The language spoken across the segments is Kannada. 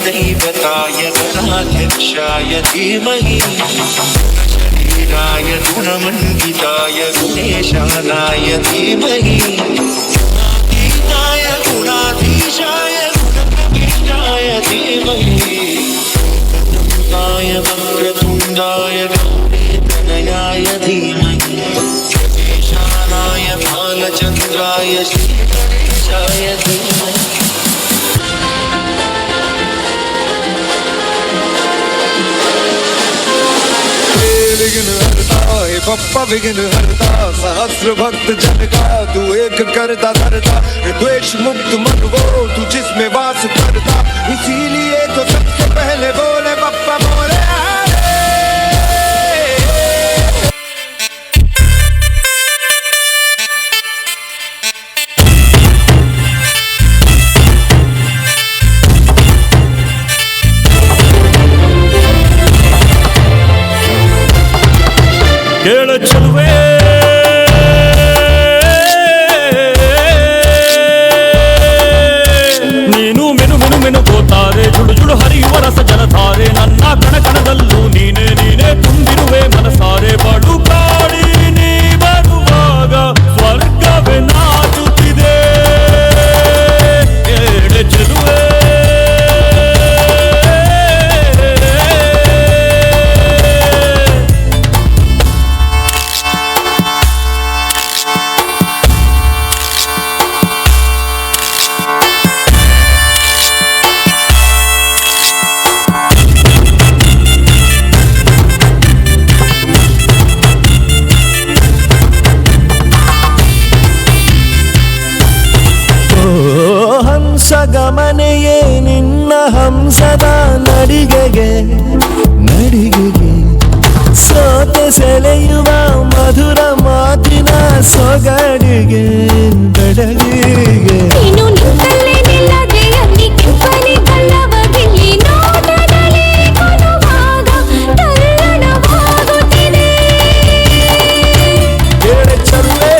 दैवताय गणाध्यक्षाय धीमहि शरीराय गुणमण्डिताय गुणेशानाय धीमहि गुणातीताय गुणाधीशाय गुणप्रविष्टाय धीमहि अनन्ताय वक्रतुण्डाय गौरीतनयाय धीमहि गणेशानाय बालचन्द्राय श्रीगणेशाय धीमहि विघ्न हरता हे पप्पा विघ्न हरता सहस्र भक्त जन का तू एक करता धरता द्वेष मुक्त मन वो तू जिसमें वास करता इसीलिए तो सबसे पहले बोले पप्पा बोले ಚಲುವೆ ನೀನು ಮೆನು ಮೆನು ಮೆನು ಗೋತಾರೆ ಜುಡು ಜುಡು ಹರಿಯುವ ರಸ ಜಲಧಾರೆ ನನ್ನ ಕಣ ಕಣದಲ್ಲೂ ನೀನೆ ನೀನೆ ತುಂಬಿರುವೆ ಮನಸಾರೆ ಬಡು ಕಾಡಿ ನೀ ಬರುವಾಗ ಸ್ವರ್ಗವೇ ನಾಚುತ್ತಿದೆ ಏಳೆ ಚೆಲುವೆ ಗಮನೆಯೇ ನಿನ್ನ ಹಂಸದ ನಡಿಗೆಗೆ ನಡಿಗೆಗೆ ಸೋತೆ ಸೆಳೆಯುವ ಮಧುರ ಮಾತಿನ ಸೊಗಡಿಗೆ ಬೆಡಗಿಗೆ ನೀನು ನಿಂತಲ್ಲೇ ನಿಲ್ಲದೆ ಅಲ್ಲಿ ಕೆಂಪನೆ ಕಲ್ಲವಗಿಲ್ಲಿ ನೋಟದಲ್ಲಿ ಕೊಡುವಾಗ ತಲ್ಲಣವಾಗುತ್ತಿದೆ ಏಳೆ ಚಲ್ಲೆ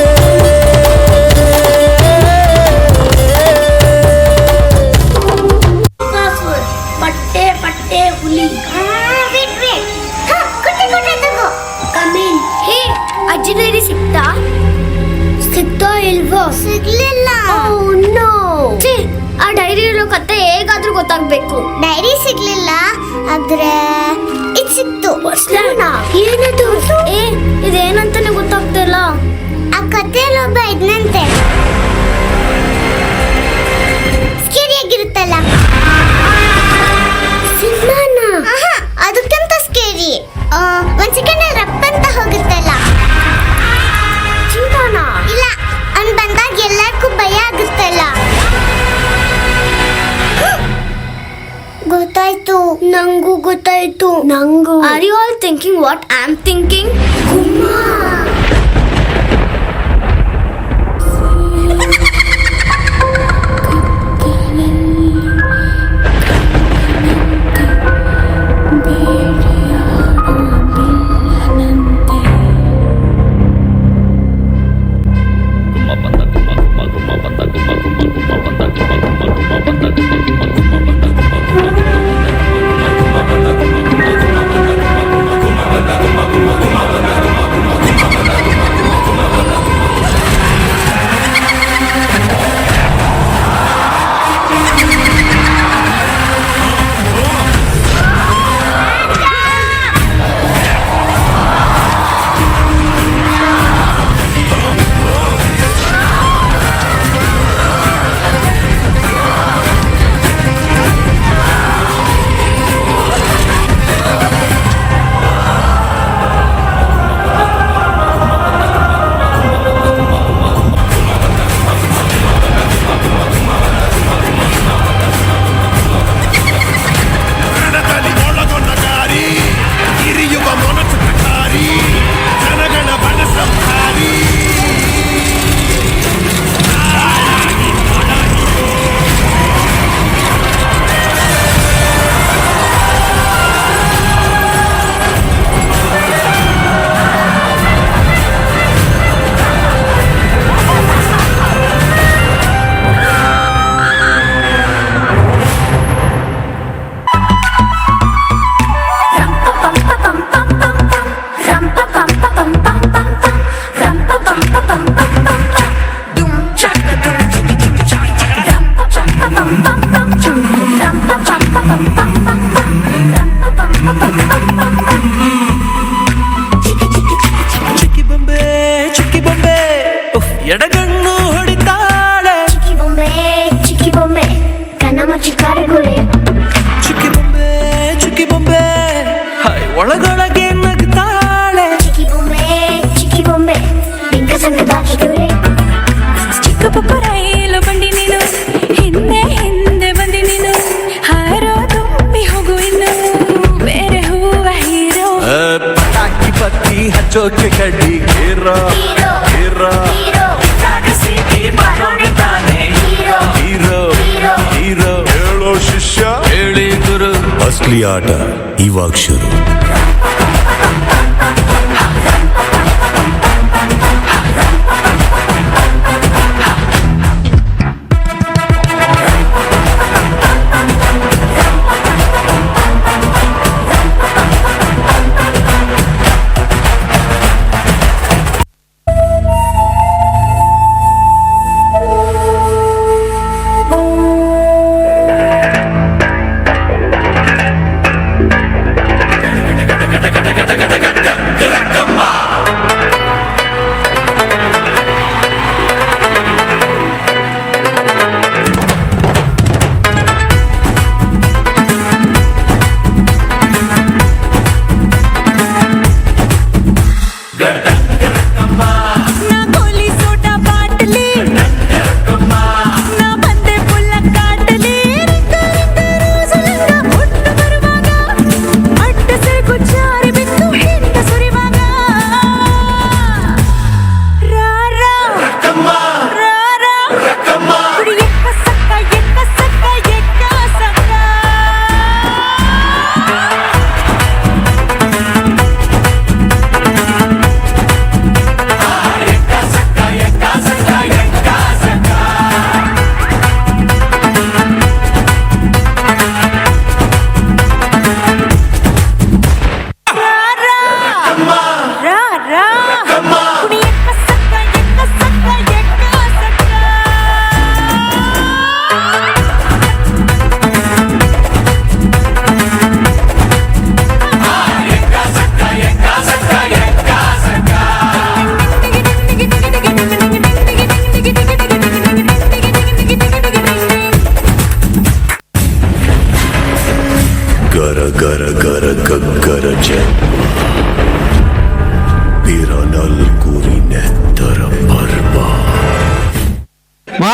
ಅಜ್ಜಿನೇರಿ ಸಿಕ್ತಾ ಇಲ್ವೋ ಸಿಗ್ಲಿಲ್ಲ ಆ ಡೈರಿ ಇರೋ ಕತೆ ಹೇಗಾದ್ರೂ ಗೊತ್ತಾಗ್ಬೇಕು ಡೈರಿ ಸಿಗ್ಲಿಲ್ಲ ಆದ್ರೆ ಇದು ಸಿಕ್ತು. ಏನದು? ಇದೇನಂತಾನೆ ಗೊತ್ತಾಗ್ತಿಲ್ಲ. ಆ ಕಥೆಯಲ್ಲಿ ಒಬ್ಬ ಇದ್ನಂತೆ, ಸ್ಕೇರಿ ಆಗಿರುತ್ತಲ್ಲ ಸಿಂಹನ. ಅದಕ್ಕಿಂತ ಸ್ಕೇರಿ. ಒಂದ್ ಸೆಕೆಂಡ್ ರಪ್ಪಂತ ಹೋಗುತ್ತಲ್ಲ ಸಿಂಹನ. ಇಲ್ಲ, ಅವ್ನ್ ಬಂದಾಗ ಎಲ್ಲಕ್ಕೂ ಭಯ ಆಗುತ್ತಲ್ಲ. ಗೊತ್ತಾಯ್ತು, ನಂಗೂ ಗೊತ್ತಾಯ್ತು. ನಂಗೂ. Are you all thinking what I am thinking? ಚುಕ್ಕಿ ಬೊಂಬೆ ಎಡಗಣ್ಣು ಹೊಡಿತಾಳೆ. ಚಿಕ್ಕಿ ಬೊಂಬೆ ಕಣ್ಣ ಮುಚ್ಚಿ ಕಾರೆಗುಳೆ. ಚುಕ್ಕಿ ಬೊಂಬೆ ಹಾಯ್ ಒಳಗೊಳಗೆ ನಗ್ತಾಳೆ. ಚಿಕ್ಕಿ ಬೊಂಬೆ ಬಿಂಕ ಸಂಗದಾಕಿದುಳೆ. ಚಿಕ್ಕ ಪಪ್ಪ ರೈಲು ಬಂಡಿ ನೀನು, ಹಿಂದೆ ಹಿಂದೆ ಬಂದಿ ನೀನು, ಹಾರೋ ತುಂಬಿ ಹೋಗು ಇನ್ನು ಬೇರೆ ಹೂವ ಹೀರೋ. ಪಟಾಕಿ ಪತ್ತಿ ಹಚ್ಚೋಕೆ ಕಡ್ಡಿ ಹೀರೋ ಹೀರೋ ಹೀರೋ ಹೀರೋ. ಹೇಳೋ ಶಿಷ್ಯ, ಹೇಳಿ ಗುರು. ಅಸಲಿ ಆಟ ಇವಾಗ ಶುರು.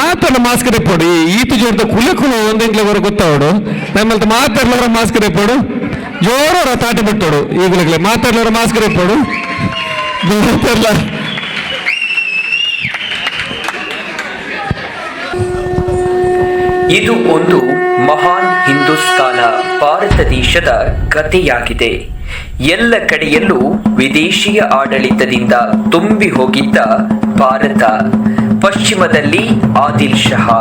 ಮಾತನ್ನ ಮಾಸ್ಕ್ ರೆಪ್ಪೋಡು ಈತು ಜೋರ್ದ ಕುಲಕುಲು ಒಂದೆಂಕ್ಲೆ ವರ ಗೊತ್ತಾವಡು ನಮ್ಮಲ್ತ ಮಾತಾಡ್ಲವರ ಮಾಸ್ಕ್ ರೆಪ್ಪೋಡು ಜೋರ ತಾಟಿ ಬಿಟ್ಟೋಡು ಈಗಲೇ ಮಾತಾಡ್ಲವರ ಮಾಸ್ಕ್ ರೆಪ್ಪೋಡು ಮಾತಾಡ್ಲ ಇದು ಒಂದು ಮಹಾನ್ ಹಿಂದೂಸ್ತಾನ ಭಾರತ ದೇಶದ ಕಥೆಯಾಗಿದೆ. ಎಲ್ಲ ಕಡೆಯಲ್ಲೂ ವಿದೇಶಿಯ ಆಡಳಿತದಿಂದ ತುಂಬಿ ಹೋಗಿದ್ದ ಭಾರತ. ಪಶ್ಚಿಮದಲ್ಲಿ ಆದಿಲ್ ಶಹಾ,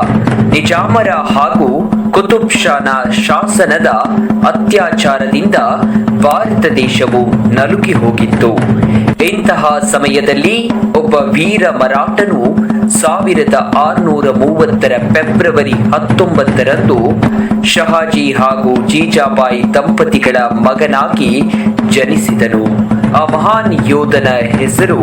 ನಿಜಾಮರ ಹಾಗೂ ಕುತುಬ್ ಶಾನ ಶಾಸನದ ಅತ್ಯಾಚಾರದಿಂದ ಭಾರತ ದೇಶವು ನಲುಗಿ ಹೋಗಿತ್ತು. ಇಂತಹ ಸಮಯದಲ್ಲಿ ಒಬ್ಬ ವೀರ ಮರಾಠನು 1630 ಫೆಬ್ರವರಿ 19ರಂದು ಶಹಾಜಿ ಹಾಗೂ ಜೀಜಾಬಾಯಿ ದಂಪತಿಗಳ ಮಗನಾಗಿ ಜನಿಸಿದನು. ಆ ಮಹಾನ್ ಯೋಧನ ಹೆಸರು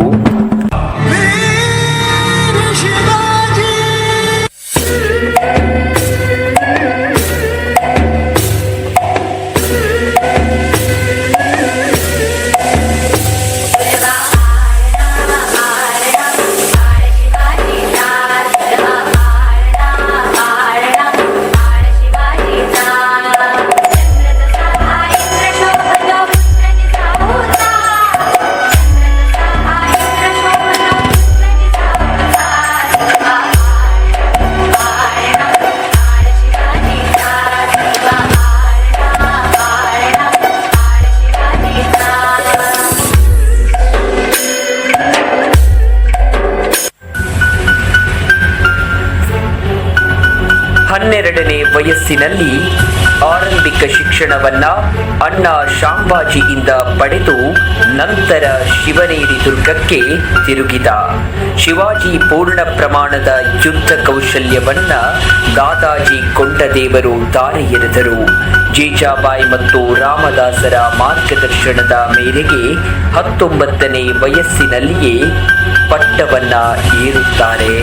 ವಯಸ್ಸಿನಲ್ಲಿ ಆರಂಭಿಕ ಶಿಕ್ಷಣವನ್ನ ಅಣ್ಣ ಶಾಂಬಾಜಿಯಿಂದ ಪಡೆದು ನಂತರ ಶಿವನೇರಿ ದುರ್ಗಕ್ಕೆ ತಿರುಗಿದ. ಶಿವಾಜಿ ಪೂರ್ಣ ಪ್ರಮಾಣದ ಯುದ್ಧ ಕೌಶಲ್ಯವನ್ನ ದಾದಾಜಿ ಕೊಂಡದೇವರು ದಾರಿ ಎರೆದರು. ಜೀಜಾಬಾಯಿ ಮತ್ತು ರಾಮದಾಸರ ಮಾರ್ಗದರ್ಶನದ ಮೇರೆಗೆ 19ನೇ ವಯಸ್ಸಿನಲ್ಲಿಯೇ ಪಟ್ಟವನ್ನ ಏರುತ್ತಾರೆ.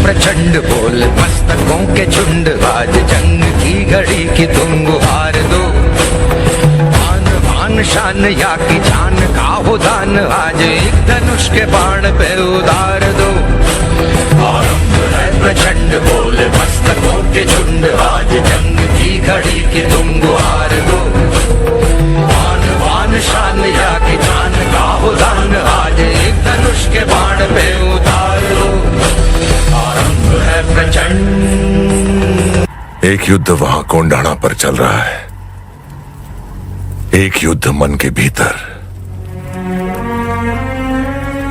प्रचंड बोल मस्तकों के झुंड, आज जंग की घड़ी की तुम गुहार दो। आन बान शान या की जान का हो दान, आज एक धनुष के बाण पे उतार दो। आरंभ है प्रचंड बोल मस्तकों के झुंड, आज जंग की घड़ी की तुम गुहार दो। आन बान शान या की जान का हो दान, आज एक धनुष के बाण पे उतार दो। एक युद्ध वहां कोंडाणा पर चल रहा है, एक युद्ध मन के भीतर।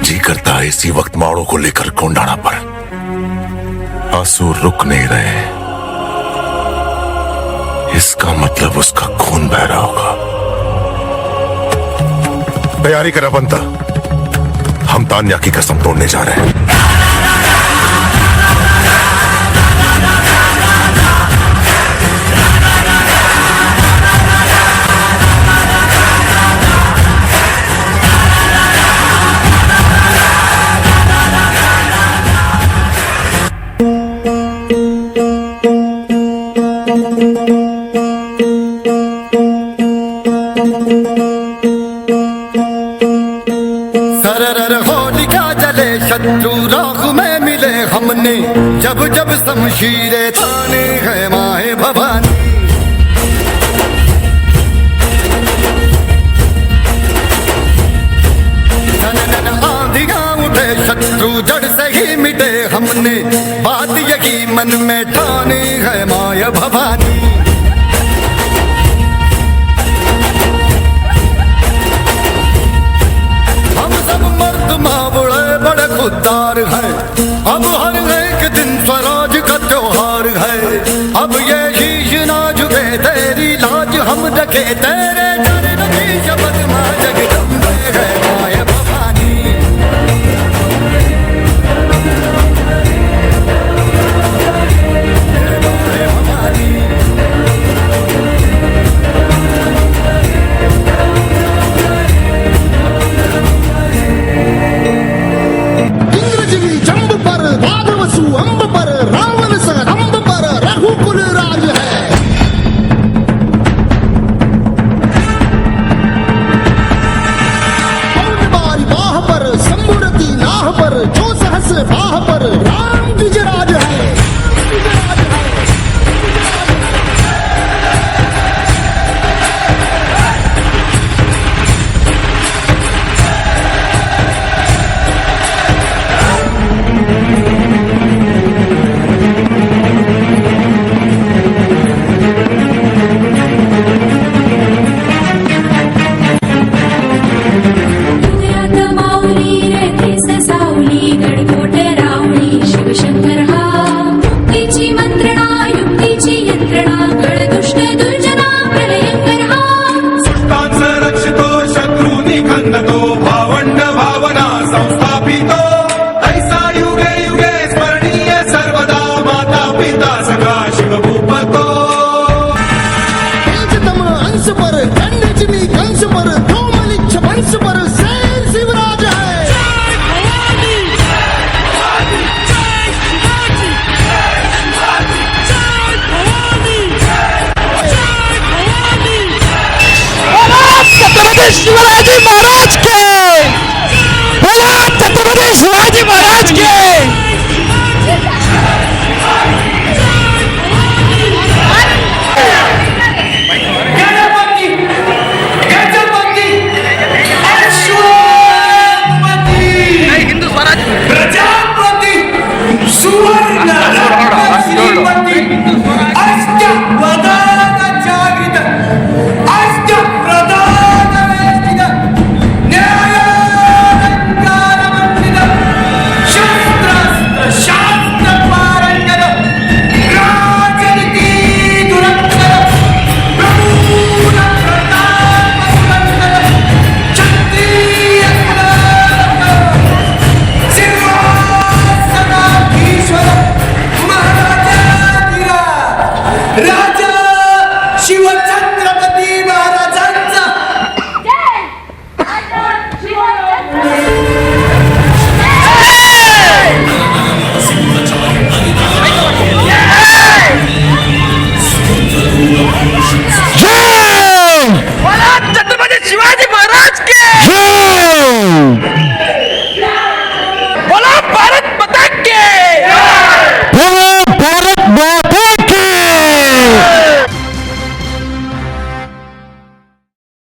जी करता है इसी वक्त माड़ों को लेकर कोंडाणा पर। आंसू रुक नहीं रहे, इसका मतलब उसका खून बह रहा होगा। तैयारी करा बनता, हम तान्या की कसम तोड़ने जा रहे हैं। सरर होलिका जले शत्रु शत्रु राह में मिले हमने, जब जब शमशीरें ताने है माए भवानी। आंधियां उठे शत्रु जड़ से ही मिटे हमने, बात यही मन में ठानी है माया भवानी। हम सब मर्द मावड़े बड़े खुददार हैं, अब हर एक दिन स्वराज का त्योहार है। अब ये शीश ना झुके तेरी लाज हम रखे तेरे